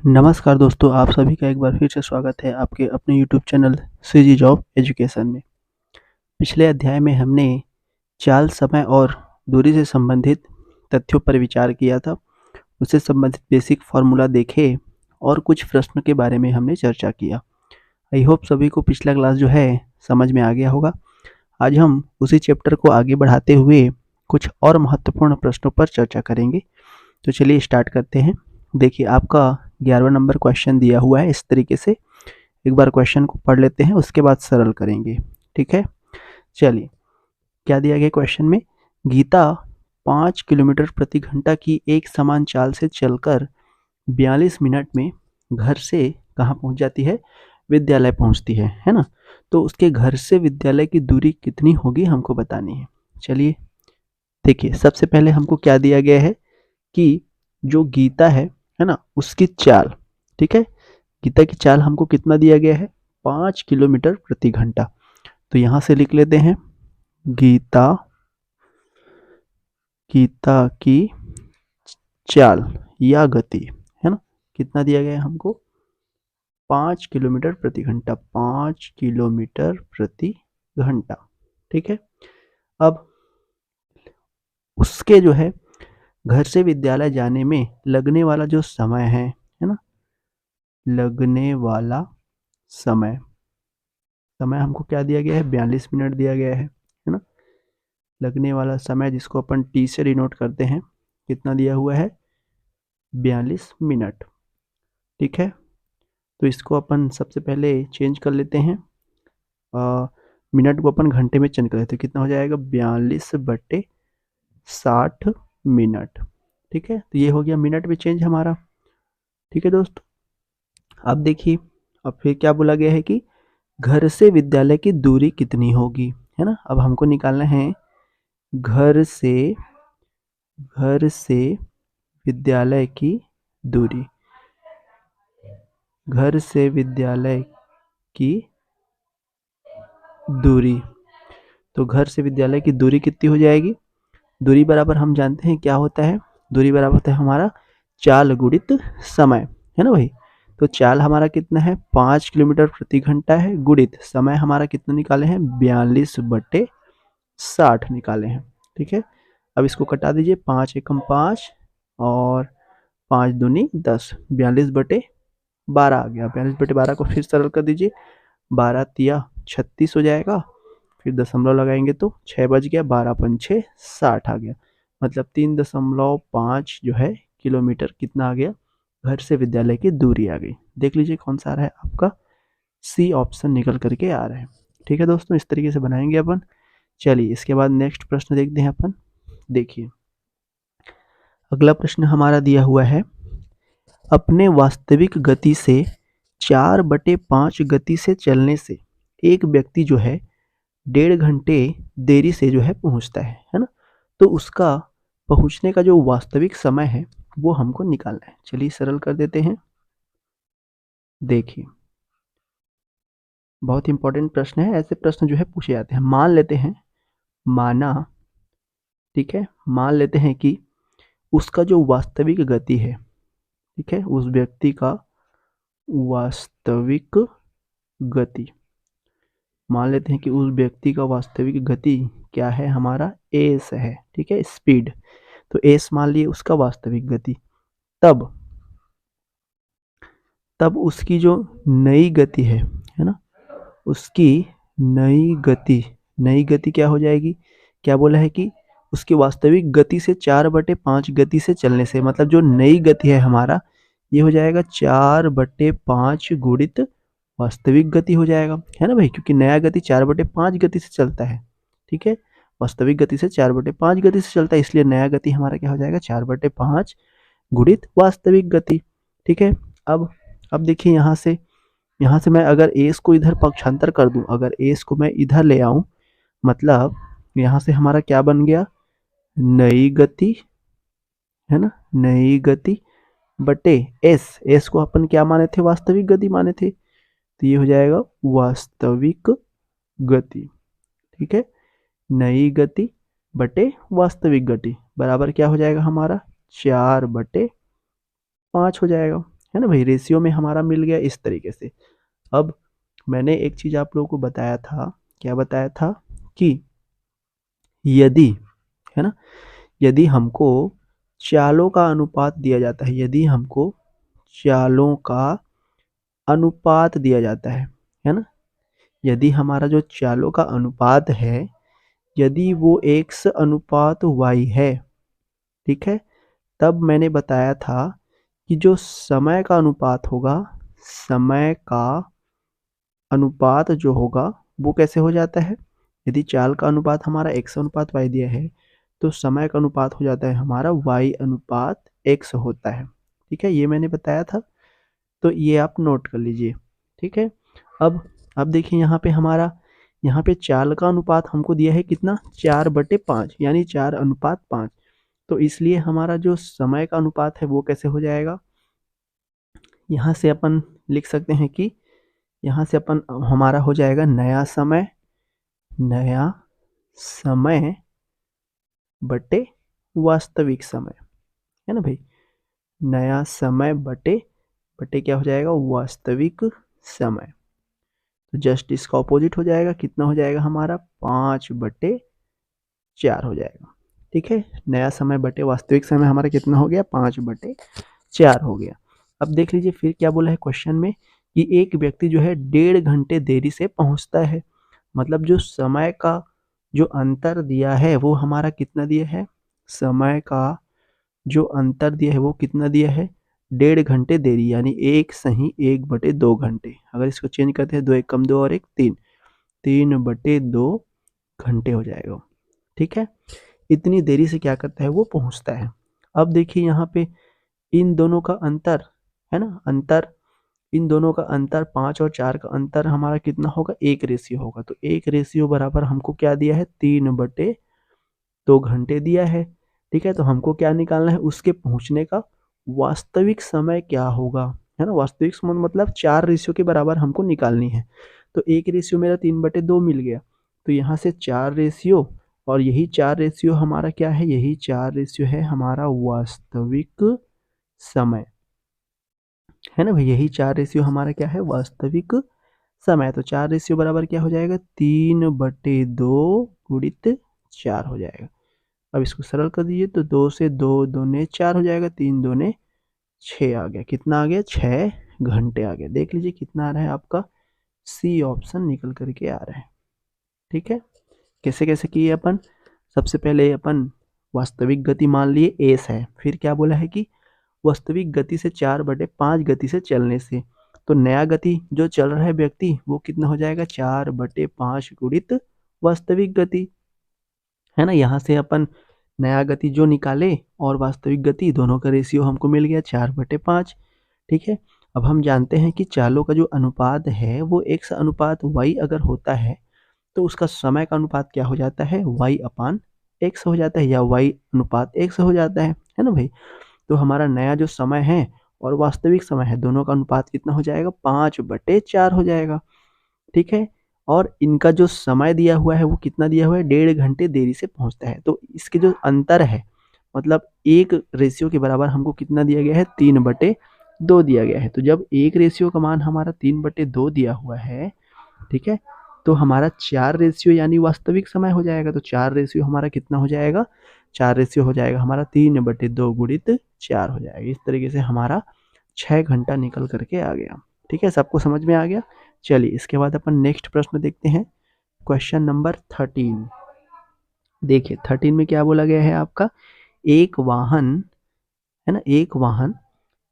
नमस्कार दोस्तों, आप सभी का एक बार फिर से स्वागत है आपके अपने YouTube channel CG job education में। पिछले अध्याय में हमने चाल, समय और दूरी से संबंधित तथ्यों पर विचार किया था। उससे संबंधित बेसिक फार्मूला देखे और कुछ प्रश्न के बारे में हमने चर्चा किया। आई होप सभी को पिछला क्लास जो है समझ में आ गया होगा। आज हम उसी चैप्टर को आगे बढ़ाते हुए कुछ और महत्वपूर्ण प्रश्नों पर चर्चा करेंगे। तो चलिए स्टार्ट करते हैं। देखिए, आपका 11वां नंबर क्वेश्चन दिया हुआ है इस तरीके से। एक बार क्वेश्चन को पढ़ लेते हैं, उसके बाद सरल करेंगे। ठीक है, चलिए। क्या दिया गया क्वेश्चन में? गीता 5 किलोमीटर प्रति घंटा की एक समान चाल से चलकर 42 मिनट में घर से कहाँ पहुँच जाती है? विद्यालय पहुँचती है ना? तो उसके घर से विद्यालय की दूरी कितनी होगी हमको बतानी है। चलिए देखिए, सबसे पहले हमको क्या दिया गया है कि जो गीता है ना, उसकी चाल। ठीक है, गीता की चाल हमको कितना दिया गया है? 5 किलोमीटर प्रति घंटा। तो यहां से लिख लेते हैं गीता गीता की चाल या गति, है ना? कितना दिया गया है हमको? 5 किलोमीटर प्रति घंटा। 5 किलोमीटर प्रति घंटा। ठीक है, अब उसके जो है घर से विद्यालय जाने में लगने वाला जो समय है ना, लगने वाला समय समय हमको क्या दिया गया है? 42 मिनट दिया गया है ना? लगने वाला समय जिसको अपन टी से डिनोट करते हैं, कितना दिया हुआ है? 42 मिनट। ठीक है, तो इसको अपन सबसे पहले चेंज कर लेते हैं। मिनट को अपन घंटे में चेंज कर लेते हैं। कितना हो जाएगा? 42/60 मिनट। ठीक है, तो ये हो गया मिनट में चेंज हमारा। ठीक है दोस्तों, अब देखिए, अब फिर क्या बोला गया है कि घर से विद्यालय की दूरी कितनी होगी, है ना? अब हमको निकालना है घर से विद्यालय की दूरी। घर से विद्यालय की दूरी, तो घर से विद्यालय की दूरी कितनी हो जाएगी? दूरी बराबर हम जानते हैं क्या होता है? दूरी बराबर होता है हमारा चाल गुणित समय, है ना भाई? तो चाल हमारा कितना है? 5 किलोमीटर प्रति घंटा है, गुणित समय हमारा कितना निकाले हैं? 42/60 निकाले हैं। ठीक है, अब इसको कटा दीजिए। 5 एकम 5 और 5 दूनी 10, 42/12 आ गया। 42/12 को फिर सरल कर दीजिए। 12 तिया 36 हो जाएगा, फिर दशमलव लगाएंगे तो 6 बज गया। 12×5 = 60 आ गया। मतलब 3.5 जो है किलोमीटर कितना आ गया? घर से विद्यालय की दूरी आ गई। देख लीजिए कौन सा आ रहा है आपका? सी ऑप्शन निकल करके आ रहा है। ठीक है दोस्तों, इस तरीके से बनाएंगे अपन। चलिए इसके बाद नेक्स्ट प्रश्न देखते हैं अपन। देखिए, अगला प्रश्न हमारा दिया हुआ है, अपने वास्तविक गति से 4/5 गति से चलने से एक व्यक्ति जो है 1.5 घंटे देरी से जो है पहुंचता है ना? तो उसका पहुंचने का जो वास्तविक समय है वो हमको निकालना है। चलिए सरल कर देते हैं। देखिए, बहुत इंपॉर्टेंट प्रश्न है। ऐसे प्रश्न जो है पूछे जाते हैं। मान लेते हैं, माना, ठीक है, मान लेते हैं कि उसका जो वास्तविक गति है, ठीक है, उस व्यक्ति का वास्तविक गति, मान लेते हैं कि उस व्यक्ति का वास्तविक गति क्या है? हमारा एस है। ठीक है, स्पीड। तो एस मान लिए उसका वास्तविक गति। तब उसकी जो नई गति है ना, उसकी नई गति क्या हो जाएगी? क्या बोला है कि उसकी वास्तविक गति से 4/5 गति से चलने से, मतलब जो नई गति है हमारा, ये हो जाएगा 4/5 गुणित वास्तविक गति हो जाएगा, है ना भाई? क्योंकि नया गति 4/5 गति से चलता है। ठीक है, वास्तविक गति से 4/5 गति से चलता है, इसलिए नया गति हमारा क्या हो जाएगा? 4/5 गुणित वास्तविक गति। ठीक है, अब देखिए, यहाँ से मैं अगर एस को इधर पक्षांतर कर दूं, अगर एस को मैं इधर ले आऊं, मतलब यहाँ से हमारा क्या बन गया? नई गति, है ना? नई गति बटे एस को अपन क्या माने थे? वास्तविक गति माने थे। तो ये हो जाएगा वास्तविक गति। ठीक है, नई गति बटे वास्तविक गति बराबर क्या हो जाएगा हमारा? 4/5 हो जाएगा, है ना भाई, रेशियो में हमारा मिल गया इस तरीके से। अब मैंने एक चीज़ आप लोगों को बताया था, क्या बताया था कि यदि, है ना, यदि हमको चालों का अनुपात दिया जाता है, यदि हमको चालों का अनुपात दिया जाता है ना, यदि हमारा जो चालों का अनुपात है, यदि वो x अनुपात y है, ठीक है, तब मैंने बताया था कि जो समय का अनुपात होगा, समय का अनुपात जो होगा वो कैसे हो जाता है, यदि चाल का अनुपात हमारा x अनुपात y दिया है, तो समय का अनुपात हो जाता है हमारा y अनुपात x होता है। ठीक है, ये मैंने बताया था, तो ये आप नोट कर लीजिए। ठीक है, अब देखिए यहाँ पे हमारा, यहाँ पे चाल का अनुपात हमको दिया है कितना, 4/5, यानी 4:5। तो इसलिए हमारा जो समय का अनुपात है वो कैसे हो जाएगा, यहाँ से अपन लिख सकते हैं कि यहाँ से अपन हमारा हो जाएगा नया समय बटे वास्तविक समय, है ना भाई, नया समय बटे बटे क्या हो जाएगा, वास्तविक समय। तो जस्ट इसका ऑपोजिट हो जाएगा, कितना हो जाएगा हमारा, 5/4 हो जाएगा। ठीक है, नया समय बटे वास्तविक समय हमारा कितना हो गया, 5/4 हो गया। अब देख लीजिए फिर क्या बोला है क्वेश्चन में कि एक व्यक्ति जो है 1.5 घंटे देरी से पहुंचता है, मतलब जो समय का जो अंतर दिया है वो हमारा कितना दिया है, समय का जो अंतर दिया है वो कितना दिया है, 1.5 घंटे देरी, यानी 1 अगर इसको चेंज करते हैं, 2 1 कम 2 और 1 3, 3/2 घंटे हो जाएगा। ठीक है, इतनी देरी से क्या करता है, वो पहुंचता है। अब देखिए यहाँ पे इन दोनों का अंतर, है ना, अंतर, इन दोनों का अंतर 5 और 4 का अंतर हमारा कितना होगा, 1 रेशियो होगा। तो 1 रेशियो बराबर हमको क्या दिया है, 3/2 घंटे दिया है। ठीक है, तो हमको क्या निकालना है, उसके पहुंचने का वास्तविक समय क्या होगा, है ना, वास्तविक समय मतलब 4 रेशियो के बराबर हमको निकालनी है। तो 1 रेशियो मेरा 3/2 मिल गया, तो यहाँ से 4 रेशियो, और यही 4 रेशियो हमारा क्या है, यही 4 रेशियो है हमारा वास्तविक समय, है ना भाई, यही 4 रेशियो हमारा क्या है, वास्तविक समय। तो 4 रेशियो बराबर क्या हो जाएगा, 3/2 गुणित 4 हो जाएगा। अब इसको सरल कर दीजिए, तो 2 से 2 दूने 4 हो जाएगा, 3 दूने 6 आ गया, कितना आ गया, 6 घंटे आ गया। देख लीजिए कितना आ रहा है आपका, सी ऑप्शन निकल करके आ रहा है। ठीक है, कैसे कैसे किए अपन, सबसे पहले अपन वास्तविक गति मान लिए एस है, फिर क्या बोला है कि वास्तविक गति से 4/5 गति से चलने से, तो नया गति जो चल रहा है व्यक्ति वो कितना हो जाएगा, 4/5 गुणित वास्तविक गति, है ना। यहाँ से अपन नया गति जो निकाले और वास्तविक गति दोनों का रेशियो हमको मिल गया 4/5। ठीक है, अब हम जानते हैं कि चालों का जो अनुपात है वो x अनुपात y अगर होता है तो उसका समय का अनुपात क्या हो जाता है, y/x हो जाता है, या y अनुपात x हो जाता है ना भाई। तो हमारा नया जो समय है और वास्तविक समय है दोनों का अनुपात कितना हो जाएगा, 5/4 हो जाएगा। ठीक है, और इनका जो समय दिया हुआ है वो कितना दिया हुआ है, 1.5 घंटे देरी से पहुंचता है। तो इसके जो अंतर है, मतलब 1 रेशियो के बराबर हमको कितना दिया गया है, 3/2 दिया गया है। तो जब 1 रेशियो का मान हमारा 3/2 दिया हुआ है, ठीक है, तो हमारा 4 रेशियो यानी वास्तविक समय हो जाएगा। तो 4 रेशियो हमारा कितना हो जाएगा, 4 रेशियो हो जाएगा हमारा 3/2 गुणित 4 हो जाएगा। इस तरीके से हमारा 6 घंटा निकल करके आ गया। ठीक है, सबको समझ में आ गया। चलिए इसके बाद अपन नेक्स्ट प्रश्न देखते हैं, क्वेश्चन नंबर 13। देखिए 13 में क्या बोला गया है आपका, एक वाहन, है ना, एक वाहन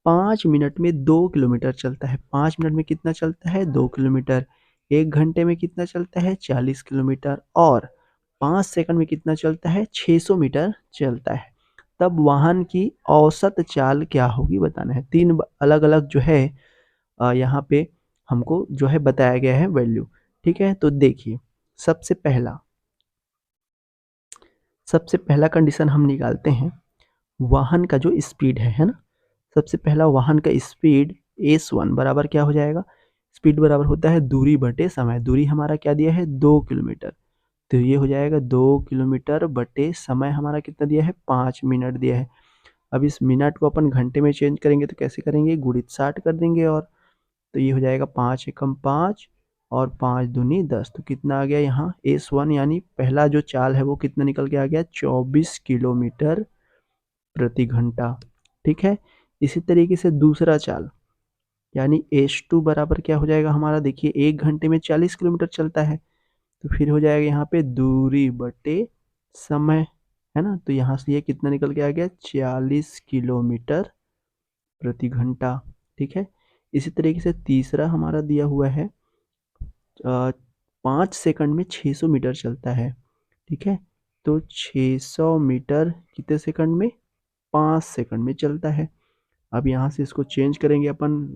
5 मिनट में 2 किलोमीटर चलता है। 5 मिनट में कितना चलता है, 2 किलोमीटर। 1 घंटे में कितना चलता है, 40 किलोमीटर। और 5 सेकंड में कितना चलता है, 600 मीटर चलता है। तब वाहन की औसत चाल क्या होगी बताना है। 3 अलग अलग जो है यहाँ पे हमको जो है बताया गया है वैल्यू। ठीक है, तो देखिए सबसे पहला कंडीशन हम निकालते हैं वाहन का जो स्पीड है ना। सबसे पहला वाहन का स्पीड s1 बराबर क्या हो जाएगा, स्पीड बराबर होता है दूरी बटे समय। दूरी हमारा क्या दिया है, 2 किलोमीटर, तो ये हो जाएगा 2 किलोमीटर बटे समय हमारा कितना दिया है, 5 मिनट दिया है। अब इस मिनट को अपन घंटे में चेंज करेंगे तो कैसे करेंगे, गुणित 60 कर देंगे। और तो ये हो जाएगा 5 एकम 5 और 5 दूनी 10। तो कितना आ गया यहाँ S1 यानी पहला जो चाल है वो कितना निकल के आ गया, 24 किलोमीटर प्रति घंटा। ठीक है, इसी तरीके से दूसरा चाल यानी H2 बराबर क्या हो जाएगा हमारा, देखिए 1 घंटे में 40 किलोमीटर चलता है, तो फिर हो जाएगा यहाँ पे दूरी बटे समय, है ना। तो यहाँ से ये कितना निकल के आ गया, 40 किलोमीटर प्रति घंटा। ठीक है, इसी तरीके से तीसरा हमारा दिया हुआ है 5 सेकंड में 600 मीटर चलता है। ठीक है, तो 600 मीटर कितने सेकंड में, 5 सेकंड में चलता है। अब यहाँ से इसको चेंज करेंगे अपन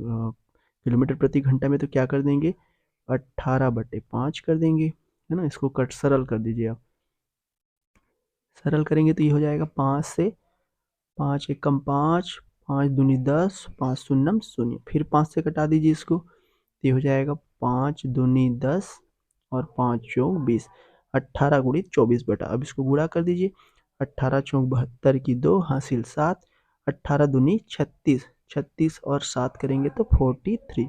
किलोमीटर प्रति घंटा में, तो क्या कर देंगे, 18/5 कर देंगे, है ना। इसको कट सरल कर दीजिए आप, सरल करेंगे तो ये हो जाएगा 5 से 5 एकम 5, 5 दूनी 10, 5 शून्यम शून्य, फिर 5 से कटा दीजिए इसको, तो ये हो जाएगा 5 दूनी 10 और 5 चौक 20, 18 गुणित 24 बटा, अब इसको गुणा कर दीजिए, 18 चौक 72 की 2 हासिल 7, 18 दूनी 36, 36 और 7 करेंगे तो 43,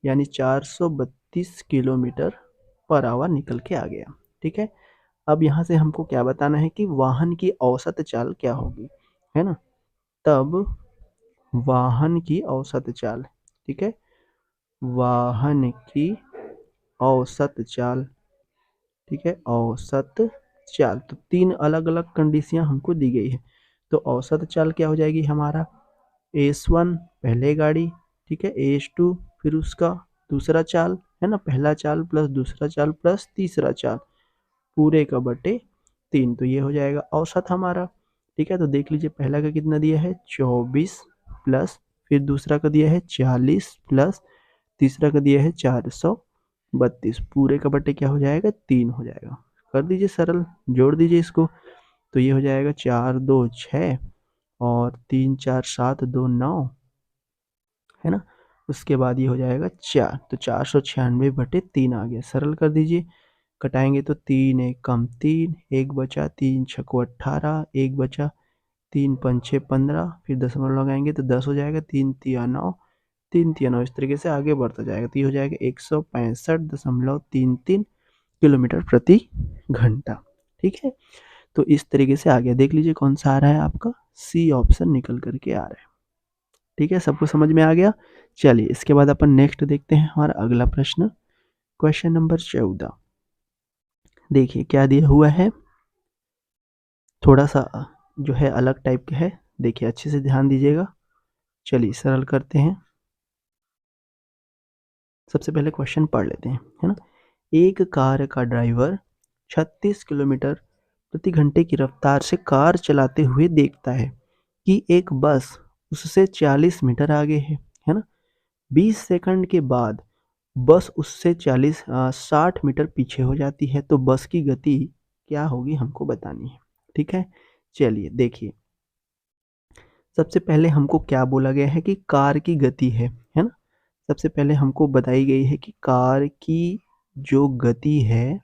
यानी 432 किलोमीटर पर आवर निकल के आ गया। ठीक है, अब यहाँ से हमको क्या बताना है कि वाहन की औसत चाल क्या होगी, है ना। तब वाहन की औसत चाल, ठीक है, वाहन की औसत चाल, ठीक है, औसत चाल, तो 3 अलग अलग कंडीशन हमको दी गई है। तो औसत चाल क्या हो जाएगी हमारा, S1 पहले गाड़ी, ठीक है, S2 फिर उसका दूसरा चाल, है ना, पहला चाल प्लस दूसरा चाल प्लस तीसरा चाल पूरे का बटे 3, तो ये हो जाएगा औसत हमारा। ठीक है, तो देख लीजिए पहला का कितना दिया है 24 प्लस, फिर दूसरा का दिया है 40 प्लस, तीसरा का दिया है 432, पूरे का बटे क्या हो जाएगा 3 हो जाएगा। कर दीजिए सरल, जोड़ दीजिए इसको, तो ये हो जाएगा 4 2 6 और 3 4 7 2 9, है ना। उसके बाद ये हो जाएगा 4, तो 496/3 आ गया। सरल कर दीजिए, कटाएंगे तो 3 एक कम 3, 1 बचा, 3 छको 18, 1 बचा, 3 पंचे 15, फिर दशमलव लगाएंगे तो 10 हो जाएगा, 3 तिया 9, 3 तिया 9, इस तरीके से आगे बढ़ता जाएगा, तो ये हो जाएगा 165.33 किलोमीटर प्रति घंटा। ठीक है, तो इस तरीके से आ गया। देख लीजिए कौन सा आ रहा है आपका, सी ऑप्शन निकल करके आ रहा है। ठीक है, सबको समझ में आ गया। चलिए इसके बाद अपन नेक्स्ट देखते हैं हमारा अगला प्रश्न, क्वेश्चन नंबर 14। देखिए क्या दिया हुआ है, थोड़ा सा जो है अलग टाइप का है, देखिए अच्छे से ध्यान दीजिएगा। चलिए सरल करते हैं, सबसे पहले क्वेश्चन पढ़ लेते हैं, है ना। एक कार का ड्राइवर 36 किलोमीटर प्रति घंटे की रफ्तार से कार चलाते हुए देखता है कि एक बस उससे 40 मीटर आगे है ना। 20 सेकंड के बाद बस उससे 60 मीटर पीछे हो जाती है, तो बस की गति क्या होगी हमको बतानी है। ठीक है, चलिए देखिए, सबसे पहले हमको क्या बोला गया है कि कार की गति है ना। सबसे पहले हमको बताई गई है कि कार की जो गति है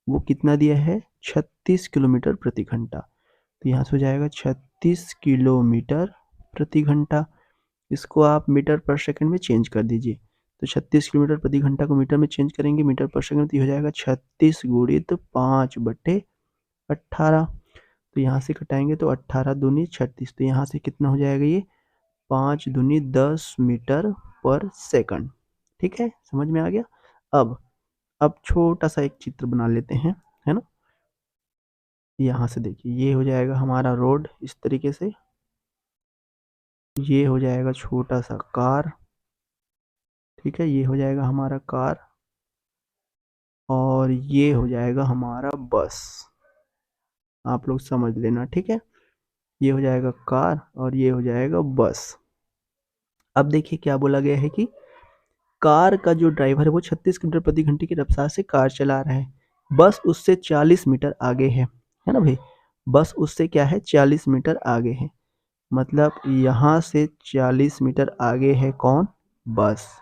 वो कितना दिया है, 36 किलोमीटर प्रति घंटा। तो यहाँ से हो जाएगा 36 किलोमीटर प्रति घंटा, इसको आप मीटर पर सेकंड में चेंज कर दीजिए, तो 36 किलोमीटर प्रति घंटा को मीटर में चेंज करेंगे मीटर पर सेकंड, तो ये हो जाएगा 36 गुणित 5/18। तो यहाँ से कटाएंगे तो 18 दूनी 36, तो यहाँ से कितना हो जाएगा ये 5 दूनी 10 मीटर पर सेकंड। ठीक है, समझ में आ गया। अब छोटा सा एक चित्र बना लेते हैं, है ना। यहाँ से देखिए ये हो जाएगा हमारा रोड, इस तरीके से ये हो जाएगा छोटा सा कार, ठीक है, ये हो जाएगा हमारा कार और ये हो जाएगा हमारा बस, आप लोग समझ लेना। ठीक है, ये हो जाएगा कार और ये हो जाएगा बस। अब देखिए क्या बोला गया है कि कार का जो ड्राइवर है वो 36 किलोमीटर प्रति घंटे की रफ्तार से कार चला रहा है, बस उससे 40 मीटर आगे है ना भाई। बस उससे क्या है 40 मीटर आगे है, मतलब यहाँ से 40 मीटर आगे है कौन, बस।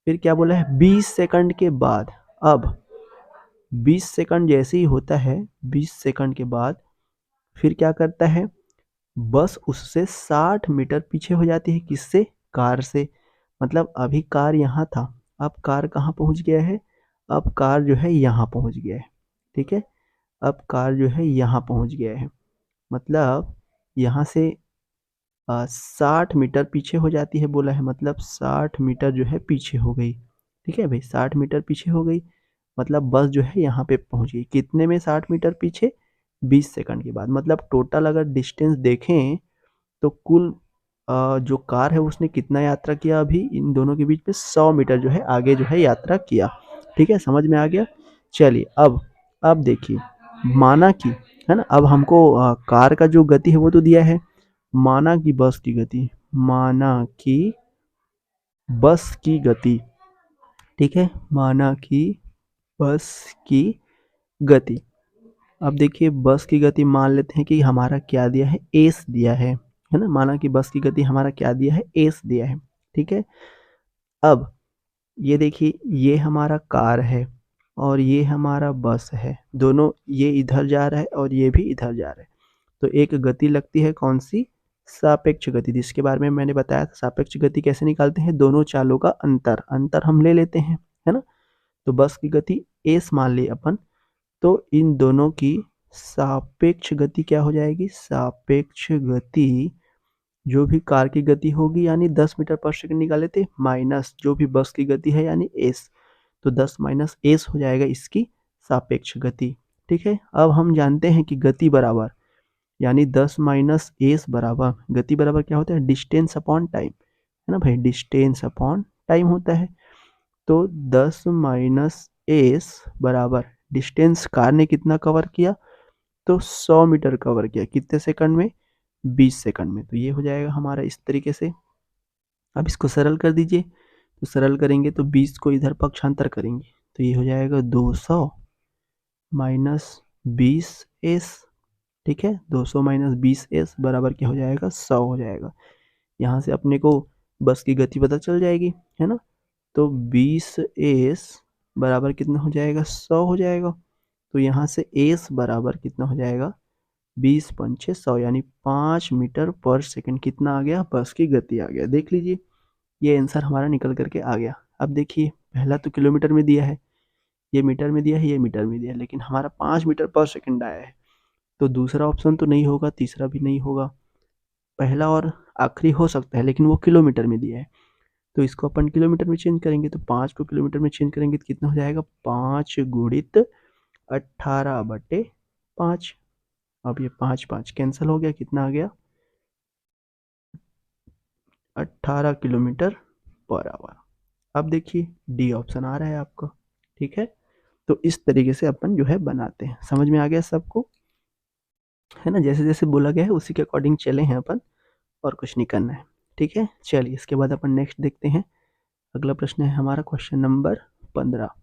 फिर क्या बोला है 20 सेकंड के बाद, अब 20 सेकंड जैसे ही होता है 20 सेकंड के बाद फिर क्या करता है, बस उससे 60 मीटर पीछे हो जाती है, किससे? कार से। मतलब अभी कार यहाँ था, अब कार कहाँ पहुँच गया है? अब कार जो है यहाँ पहुँच गया है, ठीक है? अब कार जो है यहाँ पहुँच गया है, मतलब यहाँ से 60 मीटर पीछे हो जाती है बोला है, मतलब 60 मीटर जो है पीछे हो गई, ठीक है भाई? 60 मीटर पीछे हो गई, मतलब बस जो है यहाँ पे पहुँच गई। कितने में 60 मीटर पीछे? 20 सेकंड के बाद। मतलब टोटल अगर डिस्टेंस देखें तो कुल जो कार है उसने कितना यात्रा किया अभी इन दोनों के बीच में? 100 मीटर जो है आगे जो है यात्रा किया, ठीक है? समझ में आ गया? चलिए अब देखिए, माना कि, है ना, अब हमको कार का जो गति है वो तो दिया है, माना कि बस की गति, माना कि बस की गति, ठीक है? माना कि बस की गति। अब देखिए बस की गति मान लेते हैं कि हमारा क्या दिया है? एस दिया है ना? माना कि बस की गति हमारा क्या दिया है? एस दिया है, ठीक है? अब ये देखिए, ये हमारा कार है और ये हमारा बस है, दोनों ये इधर जा रहा है और ये भी इधर जा रहा है। तो एक गति लगती है, कौन सी? सापेक्ष गति, जिसके बारे में मैंने बताया था। सापेक्ष गति कैसे निकालते हैं? दोनों चालों का अंतर हम ले लेते हैं, है ना? तो बस की गति एस मान ली अपन, तो इन दोनों की सापेक्ष गति क्या हो जाएगी? सापेक्ष गति जो भी कार की गति होगी यानी 10 मीटर पर सेकंड निकाले थे, माइनस जो भी बस की गति है यानी एस, तो 10 माइनस एस हो जाएगा इसकी सापेक्ष गति, ठीक है? अब हम जानते हैं कि गति बराबर, यानी 10 माइनस एस बराबर, गति बराबर क्या होता है? डिस्टेंस अपॉन टाइम, है ना भाई? डिस्टेंस अपॉन टाइम होता है। तो 10 माइनस एस बराबर डिस्टेंस कार ने कितना कवर किया? तो 100 मीटर कवर किया, कितने सेकंड में? 20 सेकंड में। तो ये हो जाएगा हमारा इस तरीके से। अब इसको सरल कर दीजिए, तो सरल करेंगे तो 20 को इधर पक्षांतर करेंगे तो ये हो जाएगा 200 माइनस 20s, ठीक है? 200 माइनस 20s बराबर क्या हो जाएगा? 100 हो जाएगा। यहाँ से अपने को बस की गति पता चल जाएगी, है ना? तो 20s बराबर कितना हो जाएगा? 100 हो जाएगा। तो यहाँ से s बराबर कितना हो जाएगा? 20 पंचे 100, यानी 5 मीटर पर सेकंड कितना आ गया? बस की गति आ गया। देख लीजिए, ये आंसर हमारा निकल करके आ गया। अब देखिए, पहला तो किलोमीटर में दिया है, ये मीटर में दिया है, ये मीटर में दिया है, लेकिन हमारा 5 मीटर पर सेकंड आया है, तो दूसरा ऑप्शन तो नहीं होगा, तीसरा भी नहीं होगा, पहला और आखिरी हो सकता है, लेकिन वो किलोमीटर में दिया है, तो इसको अपन किलोमीटर में चेंज करेंगे, तो 5 को किलोमीटर में चेंज करेंगे तो कितना हो जाएगा? 5 गुणित 18/5। अब ये 5 5 कैंसिल हो गया, कितना आ गया? 18 किलोमीटर पर आवर। अब देखिए डी ऑप्शन आ रहा है आपका, ठीक है? तो इस तरीके से अपन जो है बनाते हैं। समझ में आ गया सबको, है ना? जैसे जैसे बोला गया है उसी के अकॉर्डिंग चले हैं अपन, और कुछ नहीं करना है, ठीक है? चलिए इसके बाद अपन नेक्स्ट देखते हैं। अगला प्रश्न है हमारा क्वेश्चन नंबर 15।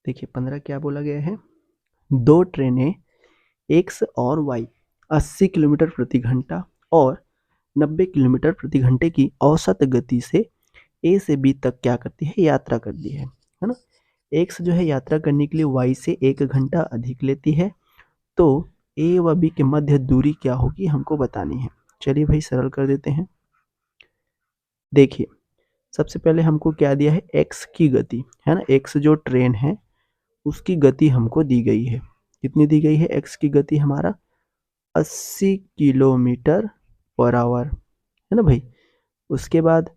देखिए 15 क्या बोला गया है? दो ट्रेनें एक्स और वाई 80 किलोमीटर प्रति घंटा और 90 किलोमीटर प्रति घंटे की औसत गति से ए से बी तक क्या करती है? यात्रा करती है ना? एक्स जो है यात्रा करने के लिए वाई से 1 घंटा अधिक लेती है, तो ए व बी के मध्य दूरी क्या होगी हमको बतानी है। चलिए भाई सरल कर देते हैं। देखिए सबसे पहले हमको क्या दिया है? एक्स की गति, है ना? एक्स जो ट्रेन है उसकी गति हमको दी गई है। कितनी दी गई है? एक्स की गति हमारा 80 किलोमीटर पर आवर, है ना भाई? उसके बाद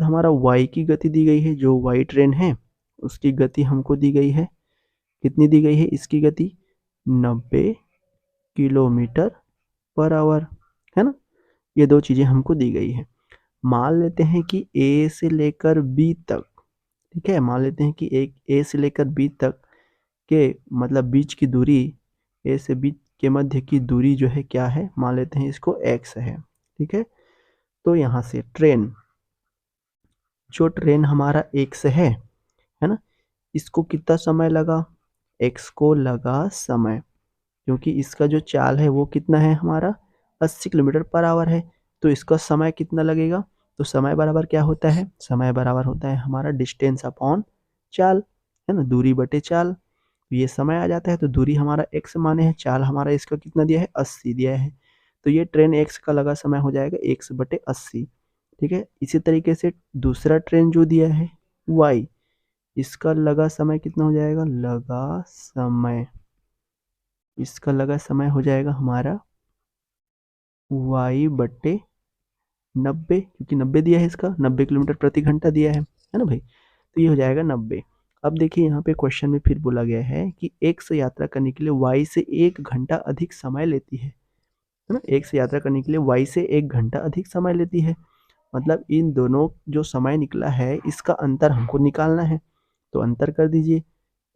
हमारा वाई की गति दी गई है, जो वाई ट्रेन है उसकी गति हमको दी गई है। कितनी दी गई है इसकी गति? 90 किलोमीटर पर आवर, है ना? ये दो चीज़ें हमको दी गई है। मान लेते हैं कि ए से लेकर बी तक, ठीक है? मान लेते हैं कि एक ए से लेकर बी तक के मतलब बीच की दूरी, ए से बी के मध्य की दूरी जो है क्या है? मान लेते हैं इसको एक्स है, ठीक है? तो यहाँ से ट्रेन हमारा एक्स है ना? इसको कितना समय लगा? एक्स को लगा समय, क्योंकि इसका जो चाल है वो कितना है हमारा? 80 किलोमीटर पर आवर है, तो इसका समय कितना लगेगा? तो समय बराबर क्या होता है? समय बराबर होता है हमारा डिस्टेंस अपॉन चाल, है ना? दूरी बटे चाल। तो ये समय आ जाता है, तो दूरी हमारा x माने है, चाल हमारा इसका कितना दिया है 80 दिया है, तो ये ट्रेन x का लगा समय हो जाएगा x/80। ठीक है, इसी तरीके से दूसरा ट्रेन जो दिया है y, इसका लगा समय कितना हो जाएगा, इसका लगा समय हो जाएगा हमारा y/90, क्योंकि 90 दिया है, इसका 90 किलोमीटर प्रति घंटा दिया है ना भाई, तो ये हो जाएगा 90। अब देखिए यहाँ पे क्वेश्चन में फिर बोला गया है कि x यात्रा करने के लिए y से 1 घंटा अधिक समय लेती है ना, x यात्रा करने के लिए y से 1 घंटा अधिक समय लेती है, मतलब इन दोनों जो समय निकला है इसका अंतर हमको निकालना है। तो अंतर कर दीजिए,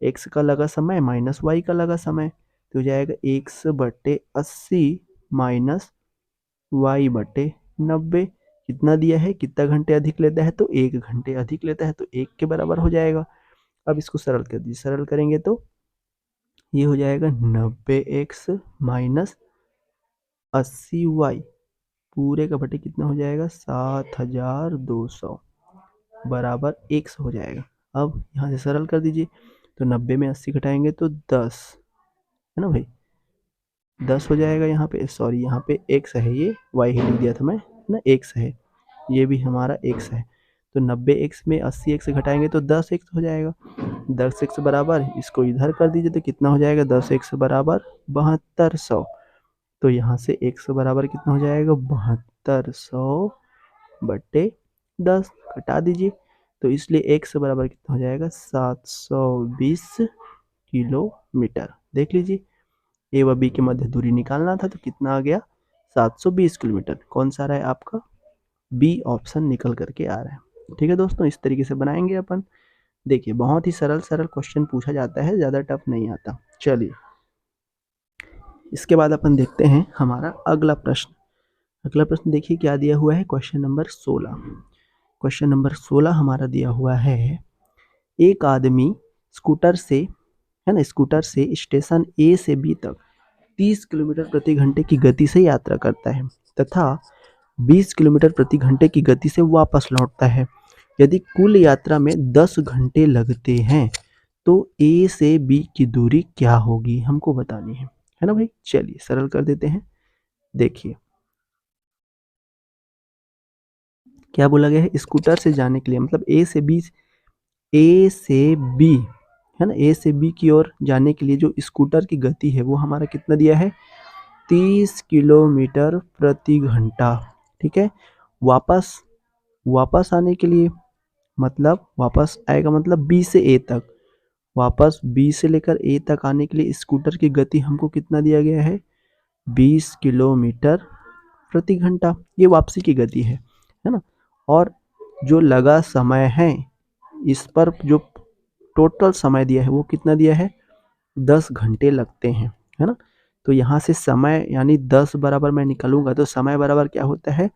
x का लगा समय माइनस y का लगा समय, तो हो जाएगा x/80 माइनस y/90। कितना दिया है, कितना घंटे अधिक लेता है, तो 1 घंटे अधिक लेता है, तो 1 के बराबर हो जाएगा। अब इसको सरल कर दीजिए, सरल करेंगे तो ये हो जाएगा 90x माइनस 80y पूरे का बटे कितना हो जाएगा 7200 बराबर 100 हो जाएगा। अब यहाँ से सरल कर दीजिए, तो 90 में 80 घटाएंगे तो 10 है ना भाई, 10 हो जाएगा। यहाँ पे सॉरी, यहाँ पे x है, ये y ही लिख दिया था मैं ना, x है, ये भी हमारा x है, तो 90x में 80x घटाएंगे तो 10x हो जाएगा। 10x बराबर, इसको इधर कर दीजिए तो कितना हो जाएगा, 10x बराबर 7200। तो यहाँ से x बराबर कितना हो जाएगा 7200 बटे 10, घटा दीजिए, तो इसलिए x बराबर कितना हो जाएगा 720 किलोमीटर। देख लीजिए, ए व बी के मध्य दूरी निकालना था, तो कितना आ गया 720 किलोमीटर। कौन सा रहा है आपका, बी ऑप्शन निकल करके आ रहा है। ठीक है दोस्तों, इस तरीके से बनाएंगे अपन। देखिए बहुत ही सरल सरल क्वेश्चन पूछा जाता है, ज़्यादा टफ नहीं आता। चलिए इसके बाद अपन देखते हैं हमारा अगला प्रश्न। अगला प्रश्न देखिए क्या दिया हुआ है, क्वेश्चन नंबर 16। क्वेश्चन नंबर 16 हमारा दिया हुआ है, एक आदमी स्कूटर से, है ना, स्कूटर से स्टेशन ए से बी तक 30 किलोमीटर प्रति घंटे की गति से यात्रा करता है तथा 20 किलोमीटर प्रति घंटे की गति से वापस लौटता है। यदि कुल यात्रा में 10 घंटे लगते हैं तो ए से बी की दूरी क्या होगी, हमको बतानी है ना भाई। चलिए सरल कर देते हैं। देखिए क्या बोला गया है, स्कूटर से जाने के लिए, मतलब ए से बी है ना, ए से बी की ओर जाने के लिए जो स्कूटर की गति है वो हमारा कितना दिया है 30 किलोमीटर प्रति घंटा। ठीक है, वापस वापस आने के लिए, मतलब वापस आएगा मतलब बी से ए तक, वापस बी से लेकर ए तक आने के लिए स्कूटर की गति हमको कितना दिया गया है 20 किलोमीटर प्रति घंटा, ये वापसी की गति है ना। और जो लगा समय है, इस पर जो टोटल समय दिया है वो कितना दिया है 10 घंटे लगते हैं, है ना। तो यहाँ से समय यानी 10 बराबर मैं निकालूंगा तो समय बराबर क्या होता है,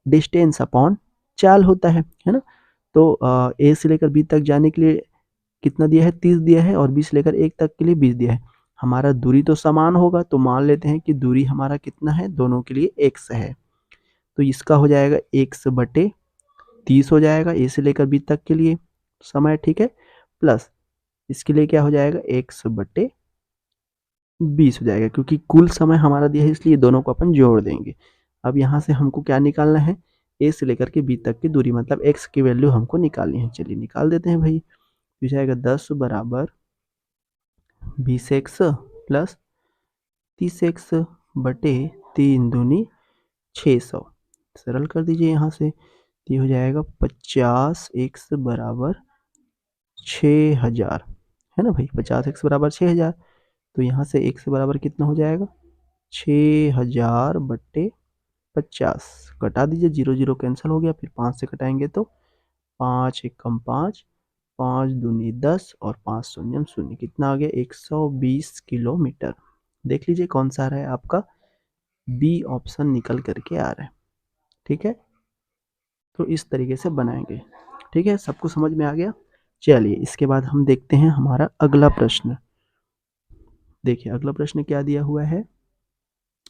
डिस्टेंस अपॉन चाल होता है ना। तो ए से लेकर बी तक जाने के लिए कितना दिया है 30 दिया है, और बी से लेकर 1 तक के लिए 20 दिया है। हमारा दूरी तो समान होगा, तो मान लेते हैं कि दूरी हमारा कितना है, दोनों के लिए x है, तो इसका हो जाएगा x/30 हो जाएगा ए से लेकर बी तक के लिए समय। ठीक है, प्लस इसके लिए क्या हो जाएगा x/20 हो जाएगा, क्योंकि कुल समय हमारा दिया है इसलिए दोनों को अपन जोड़ देंगे। अब यहाँ से हमको क्या निकालना है, ए से लेकर के बी तक की दूरी, मतलब x की वैल्यू हमको निकालनी है। चलिए निकाल देते हैं भाई, हो जाएगा 10 बराबर 20x प्लस 30x बटे 3 दूनी 600। सरल कर दीजिए यहाँ से, ये हो जाएगा 50x बराबर 6000, है ना भाई, 50x बराबर 6000। तो यहाँ से x बराबर कितना हो जाएगा 6000 बटे 50, घटा दीजिए, 0 0 कैंसिल हो गया, फिर 5 से कटाएंगे तो 5 एकम 5, 5 दूनी 10 और 5 शून्यम शून्य, कितना आ गया 120 किलोमीटर। देख लीजिए कौन सा आ रहा है आपका, बी ऑप्शन निकल करके आ रहा है। ठीक है, तो इस तरीके से बनाएंगे। ठीक है, सबको समझ में आ गया। चलिए इसके बाद हम देखते हैं हमारा अगला प्रश्न। देखिए अगला प्रश्न क्या दिया हुआ है,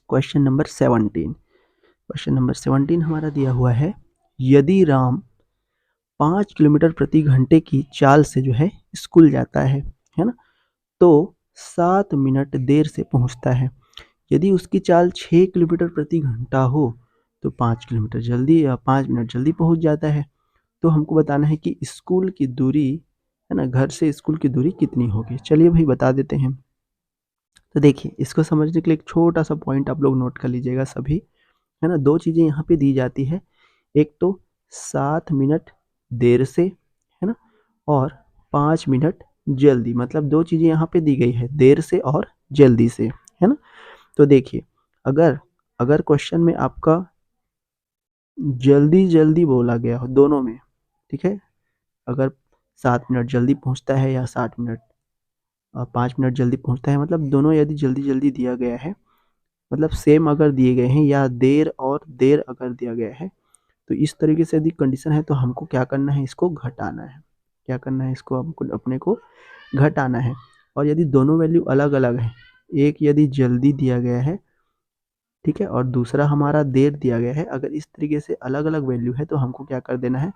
क्वेश्चन नंबर 17। क्वेश्चन नंबर 17 हमारा दिया हुआ है, यदि राम 5 किलोमीटर प्रति घंटे की चाल से जो है स्कूल जाता है ना, तो 7 मिनट देर से पहुंचता है। यदि उसकी चाल 6 किलोमीटर प्रति घंटा हो तो 5 किलोमीटर जल्दी या 5 मिनट जल्दी पहुंच जाता है। तो हमको बताना है कि स्कूल की दूरी, है ना, घर से स्कूल की दूरी कितनी होगी। चलिए भाई बता देते हैं। तो देखिए, इसको समझने के लिए एक छोटा सा पॉइंट आप लोग नोट कर लीजिएगा सभी, है ना। दो चीज़ें यहाँ पे दी जाती है, एक तो 7 मिनट देर से, है ना, और 5 मिनट जल्दी, मतलब दो चीज़ें यहाँ पे दी गई है, देर से और जल्दी से, है ना। तो देखिए, अगर अगर क्वेश्चन में आपका जल्दी जल्दी बोला गया हो दोनों में, ठीक है, अगर 7 मिनट जल्दी पहुँचता है या 60 मिनट 5 मिनट जल्दी पहुँचता है, मतलब दोनों यदि जल्दी जल्दी दिया गया है, मतलब सेम अगर दिए गए हैं, या देर और देर अगर दिया गया है, तो इस तरीके से यदि कंडीशन है तो हमको क्या करना है, इसको घटाना है। क्या करना है, इसको हमको अपने को घटाना है। और यदि दोनों वैल्यू अलग अलग है, एक यदि जल्दी दिया गया है, ठीक है, और दूसरा हमारा देर दिया गया है, अगर इस तरीके से अलग अलग वैल्यू है तो हमको क्या कर देना है,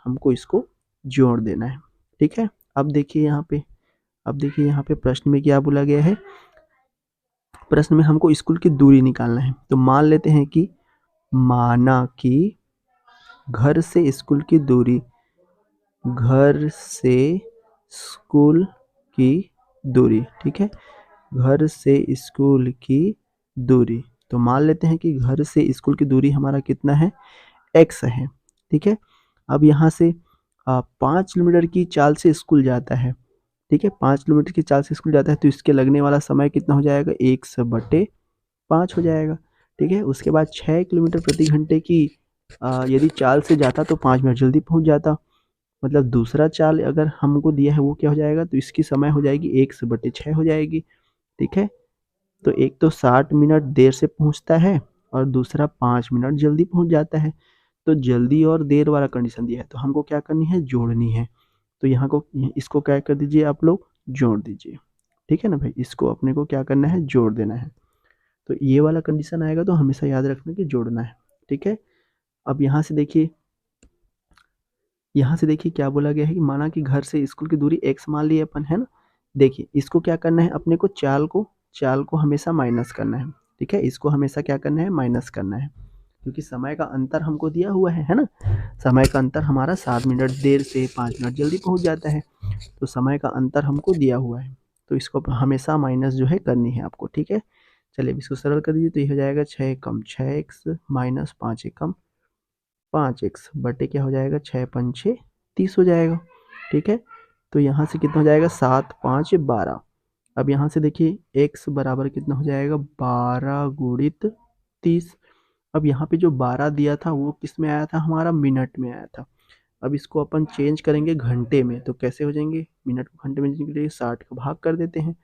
हमको इसको जोड़ देना है। ठीक है। अब देखिए यहाँ पे प्रश्न में क्या बोला गया है। प्रश्न में हमको स्कूल की दूरी निकालना है। तो मान लेते हैं कि माना कि घर से स्कूल की दूरी, घर से स्कूल की दूरी, ठीक है, घर से स्कूल की दूरी। तो मान लेते हैं कि घर से स्कूल की दूरी हमारा कितना है, x है। ठीक है। अब यहाँ से 5 किलोमीटर की चाल से स्कूल जाता है, ठीक है, 5 किलोमीटर की चाल से स्कूल जाता है, तो इसके लगने वाला समय कितना हो जाएगा, 1/5 हो जाएगा। ठीक है। उसके बाद 6 किलोमीटर प्रति घंटे की यदि चाल से जाता तो 5 मिनट जल्दी पहुंच जाता। मतलब दूसरा चाल अगर हमको दिया है वो क्या हो जाएगा, तो इसकी समय हो जाएगी 1/6 हो जाएगी। ठीक है। तो एक तो 60 मिनट देर से पहुंचता है और दूसरा 5 मिनट जल्दी पहुंच जाता है। तो जल्दी और देर वाला कंडीशन दिया है, तो हमको क्या करनी है, जोड़नी है। तो यहाँ को इसको क्या कर दीजिए, आप लोग जोड़ दीजिए। ठीक है ना भाई, इसको अपने को क्या करना है, जोड़ देना है। तो ये वाला कंडीशन आएगा तो हमेशा याद रखना कि जोड़ना है। ठीक है। अब यहाँ से देखिए क्या बोला गया है कि माना कि घर से स्कूल की दूरी x मान ली अपन, है ना। देखिए, इसको क्या करना है, अपने को चाल को हमेशा माइनस करना है। ठीक है, इसको हमेशा क्या करना है, माइनस करना है, क्योंकि समय का अंतर हमको दिया हुआ है ना। समय का अंतर हमारा 7 मिनट देर से 5 मिनट जल्दी पहुंच जाता है, तो समय का अंतर हमको दिया हुआ है, तो इसको हमेशा माइनस जो है करनी है आपको। ठीक है। चलिए अब इसको सरल कर दीजिए, तो ये हो जाएगा 6 कम 6x माइनस 5 कम 5x बटे क्या हो जाएगा, 6×5 = 30 हो जाएगा। ठीक है। तो यहाँ से कितना हो जाएगा, 7×5 = 12। अब यहाँ से देखिए x बराबर कितना हो जाएगा, 12 × 30। अब यहाँ पे जो 12 दिया था वो किस में आया था, हमारा मिनट में आया था। अब इसको अपन चेंज करेंगे घंटे में, तो कैसे हो जाएंगे, मिनट को घंटे में चेंज के लिए 60 का भाग कर देते हैं।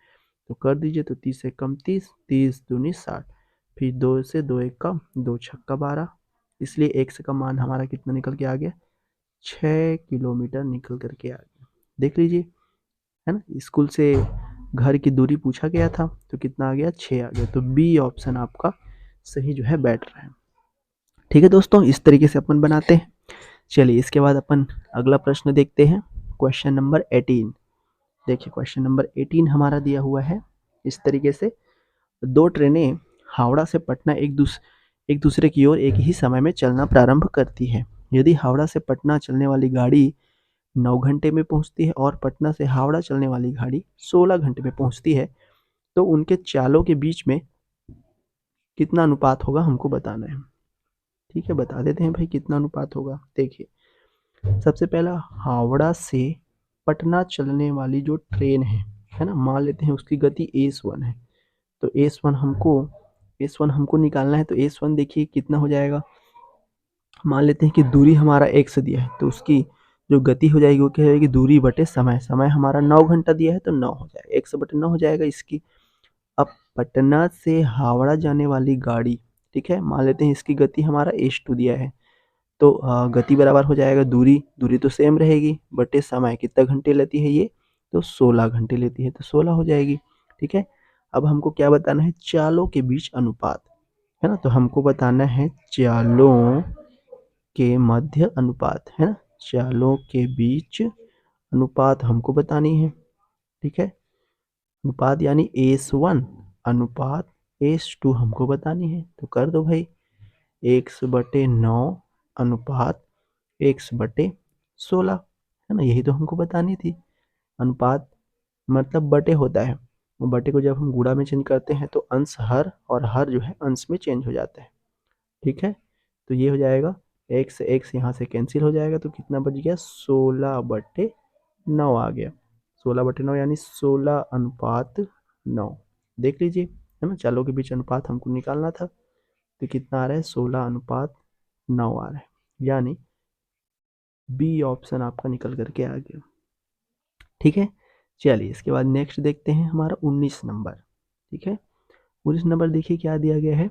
तो कर दीजिए, तो 30 × 1 = 30, 30 दूनी 60, फिर 2 से 2 1 कम, 2 6 12, इसलिए x का मान हमारा कितना निकल के आ गया, 6 किलोमीटर निकल करके आ गया। देख लीजिए, है ना, स्कूल से घर की दूरी पूछा गया था तो कितना आ गया, 6 आ गया। तो बी ऑप्शन आपका सही जो है बैठ रहा है। ठीक है दोस्तों, इस तरीके से अपन बनाते हैं। चलिए इसके बाद अपन अगला प्रश्न देखते हैं, क्वेश्चन नंबर 18। देखिए क्वेश्चन नंबर 18 हमारा दिया हुआ है इस तरीके से। दो ट्रेनें हावड़ा से पटना एक दूसरे की ओर एक ही समय में चलना प्रारंभ करती है। यदि हावड़ा से पटना चलने वाली गाड़ी 9 घंटे में पहुंचती है और पटना से हावड़ा चलने वाली गाड़ी 16 घंटे में पहुंचती है, तो उनके चालों के बीच में कितना अनुपात होगा, हमको बताना है। ठीक है, बता देते हैं भाई कितना अनुपात होगा। देखिए, सबसे पहला, हावड़ा से पटना चलने वाली जो ट्रेन है ना, मान लेते हैं उसकी गति S1 है। तो S1 हमको निकालना है। तो S1 देखिए कितना हो जाएगा, मान लेते हैं कि दूरी हमारा x दिया है, तो उसकी जो गति हो जाएगी वो क्या हो जाएगी, दूरी बटे समय। समय हमारा 9 घंटा दिया है तो 9 हो जाएगा, 1/9 हो जाएगा इसकी। अब पटना से हावड़ा जाने वाली गाड़ी, ठीक है, मान लेते हैं इसकी गति हमारा h2 दिया है, तो गति बराबर हो जाएगा दूरी, दूरी तो सेम रहेगी, बटे समय, कितना घंटे लेती है ये, तो 16 घंटे लेती है, तो 16 हो जाएगी। ठीक है। अब हमको क्या बताना है, चालों के बीच अनुपात, है ना। तो हमको बताना है चालों के मध्य अनुपात, है ना, चालों के बीच अनुपात हमको बतानी है। ठीक है। अनुपात यानी S1 अनुपात S2 हमको बतानी है, तो कर दो भाई। x/9 अनुपात x/16, है ना, यही तो हमको बतानी थी। अनुपात मतलब बटे होता है, वो बटे को जब हम गुणा में चेंज करते हैं तो अंश हर और हर जो है अंश में चेंज हो जाता है। ठीक है, तो ये हो जाएगा x x यहाँ से कैंसिल हो जाएगा, तो कितना बच गया 16/9 आ गया। 16/9 यानी 16:9। देख लीजिए, है ना, चालों के बीच अनुपात हमको निकालना था, तो कितना आ रहा है 16:9 आ रहा है, यानी बी ऑप्शन आपका निकल करके आ गया। ठीक है, चलिए इसके बाद नेक्स्ट देखते हैं हमारा 19 नंबर। ठीक है, 19 नंबर देखिए क्या दिया गया है।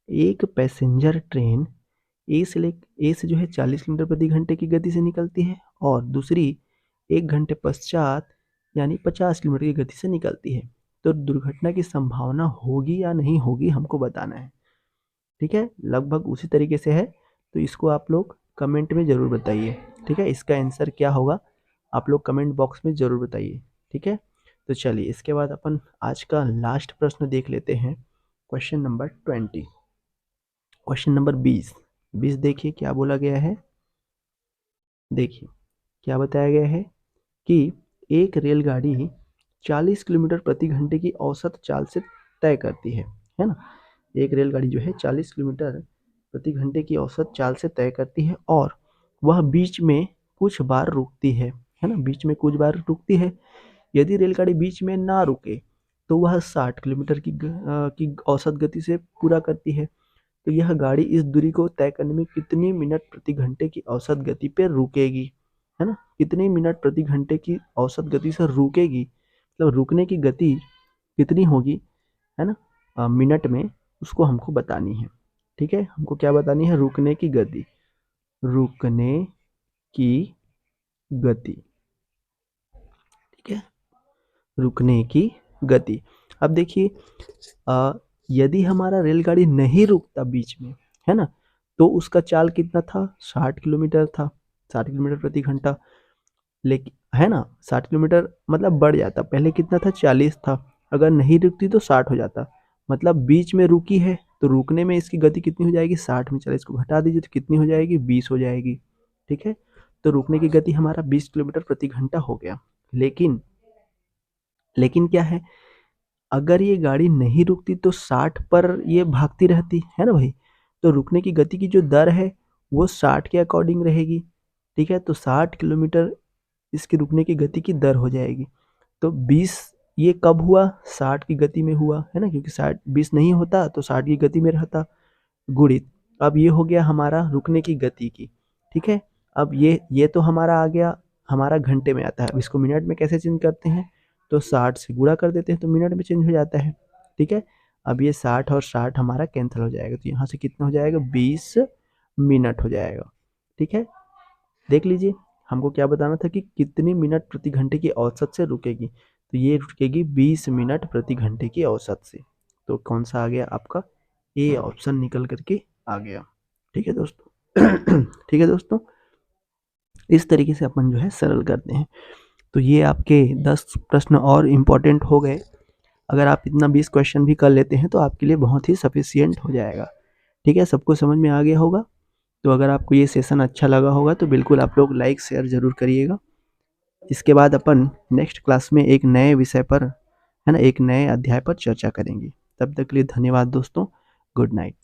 एक पैसेंजर ट्रेन ए से जो है 40 किलोमीटर प्रति घंटे की गति से निकलती है और दूसरी 1 घंटे पश्चात यानी 50 किलोमीटर की गति से निकलती है, तो दुर्घटना की संभावना होगी या नहीं होगी हमको बताना है। ठीक है, लगभग उसी तरीके से है, तो इसको आप लोग कमेंट में ज़रूर बताइए। ठीक है, इसका आंसर क्या होगा आप लोग कमेंट बॉक्स में ज़रूर बताइए। ठीक है, तो चलिए इसके बाद अपन आज का लास्ट प्रश्न देख लेते हैं, क्वेश्चन नंबर 20। क्वेश्चन नंबर 20 देखिए क्या बोला गया है। देखिए क्या बताया गया है कि एक रेलगाड़ी 40 किलोमीटर प्रति घंटे की औसत चाल से तय करती है ना। एक रेलगाड़ी जो है 40 किलोमीटर प्रति घंटे की औसत चाल से तय करती है और वह बीच में कुछ बार रुकती है ना, बीच में कुछ बार रुकती है। यदि रेलगाड़ी बीच में ना रुके तो वह 60 किलोमीटर की औसत गति से पूरा करती है। तो यह गाड़ी इस दूरी को तय करने में कितनी मिनट प्रति घंटे की औसत गति पे रुकेगी, है ना, कितनी मिनट प्रति घंटे की औसत गति से रुकेगी, मतलब रुकने की गति कितनी होगी, है ना, मिनट में, उसको हमको बतानी है। ठीक है, हमको क्या बतानी है, रुकने की गति, रुकने की गति। ठीक है, रुकने की गति। अब देखिए यदि हमारा रेलगाड़ी नहीं रुकता बीच में, है ना, तो उसका चाल कितना था 60 किलोमीटर था, 60 किलोमीटर प्रति घंटा। लेकिन है ना, 60 किलोमीटर मतलब बढ़ जाता, पहले कितना था 40 था, अगर नहीं रुकती तो 60 हो जाता, मतलब बीच में रुकी है तो रुकने में इसकी गति कितनी हो जाएगी 60 में 40 को घटा दीजिए तो कितनी हो जाएगी 20 हो जाएगी। ठीक है, तो रुकने की गति हमारा 20 किलोमीटर प्रति घंटा हो गया। लेकिन लेकिन क्या है, अगर ये गाड़ी नहीं रुकती तो 60 पर ये भागती रहती है ना भाई, तो रुकने की गति की जो दर है वो 60 के अकॉर्डिंग रहेगी। ठीक है, तो 60 किलोमीटर इसकी रुकने की गति की दर हो जाएगी। तो 20 ये कब हुआ 60 की गति में हुआ, है ना, क्योंकि 60 20 नहीं होता तो 60 की गति में रहता, गुणित अब ये हो गया हमारा रुकने की गति की। ठीक है, अब ये तो हमारा आ गया, हमारा घंटे में आता है, अब इसको मिनट में कैसे चेंज करते हैं, तो 60 से गुणा कर देते हैं तो मिनट में चेंज हो जाता है। ठीक है, अब ये 60 और 60 हमारा कैंसिल हो जाएगा, तो यहाँ से कितना हो जाएगा 20 मिनट हो जाएगा। ठीक है, देख लीजिए हमको क्या बताना था कि कितनी मिनट प्रति घंटे की औसत से रुकेगी, तो ये रुकेगी 20 मिनट प्रति घंटे की औसत से। तो कौन सा आ गया आपका ए ऑप्शन निकल करके आ गया। ठीक है दोस्तों ठीक है दोस्तों, इस तरीके से अपन जो है सरल करते हैं। तो ये आपके 10 प्रश्न और इम्पोर्टेंट हो गए। अगर आप इतना 20 क्वेश्चन भी कर लेते हैं तो आपके लिए बहुत ही सफिशियंट हो जाएगा। ठीक है, सबको समझ में आ गया होगा। तो अगर आपको ये सेशन अच्छा लगा होगा तो बिल्कुल आप लोग लाइक शेयर ज़रूर करिएगा। इसके बाद अपन नेक्स्ट क्लास में एक नए विषय पर, है ना, एक नए अध्याय पर चर्चा करेंगे। तब तक के लिए धन्यवाद दोस्तों, गुड नाइट।